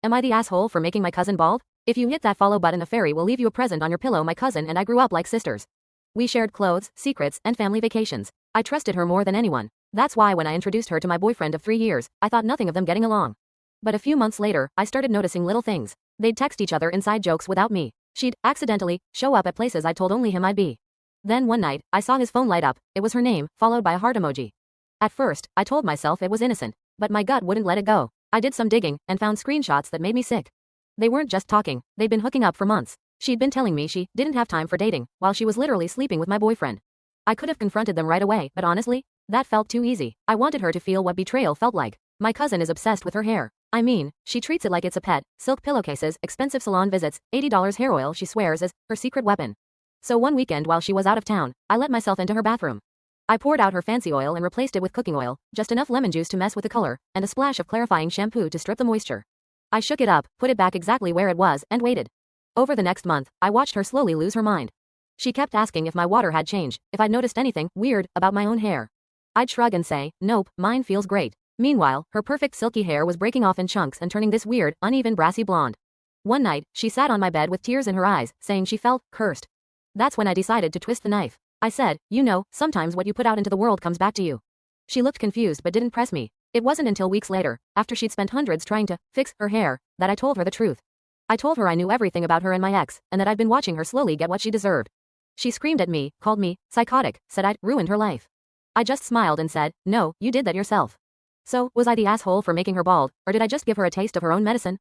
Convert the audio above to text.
Am I the asshole for making my cousin bald? If you hit that follow button, the fairy will leave you a present on your pillow. My cousin and I grew up like sisters. We shared clothes, secrets, and family vacations. I trusted her more than anyone. That's why when I introduced her to my boyfriend of 3 years, I thought nothing of them getting along. But a few months later, I started noticing little things. They'd text each other inside jokes without me. She'd accidentally show up at places I told only him I'd be. Then one night, I saw his phone light up. It was her name, followed by a heart emoji. At first, I told myself it was innocent, but my gut wouldn't let it go. I did some digging and found screenshots that made me sick. They weren't just talking, they'd been hooking up for months. She'd been telling me she didn't have time for dating, while she was literally sleeping with my boyfriend. I could have confronted them right away, but honestly, that felt too easy. I wanted her to feel what betrayal felt like. My cousin is obsessed with her hair. I mean, she treats it like it's a pet. Silk pillowcases, expensive salon visits, $80 hair oil she swears is her secret weapon. So one weekend while she was out of town, I let myself into her bathroom. I poured out her fancy oil and replaced it with cooking oil, just enough lemon juice to mess with the color, and a splash of clarifying shampoo to strip the moisture. I shook it up, put it back exactly where it was, and waited. Over the next month, I watched her slowly lose her mind. She kept asking if my water had changed, if I'd noticed anything weird about my own hair. I'd shrug and say, nope, mine feels great. Meanwhile, her perfect silky hair was breaking off in chunks and turning this weird, uneven brassy blonde. One night, she sat on my bed with tears in her eyes, saying she felt cursed. That's when I decided to twist the knife. I said, you know, sometimes what you put out into the world comes back to you. She looked confused but didn't press me. It wasn't until weeks later, after she'd spent hundreds trying to fix her hair, that I told her the truth. I told her I knew everything about her and my ex, and that I'd been watching her slowly get what she deserved. She screamed at me, called me psychotic, said I'd ruined her life. I just smiled and said, no, you did that yourself. So, was I the asshole for making her bald, or did I just give her a taste of her own medicine?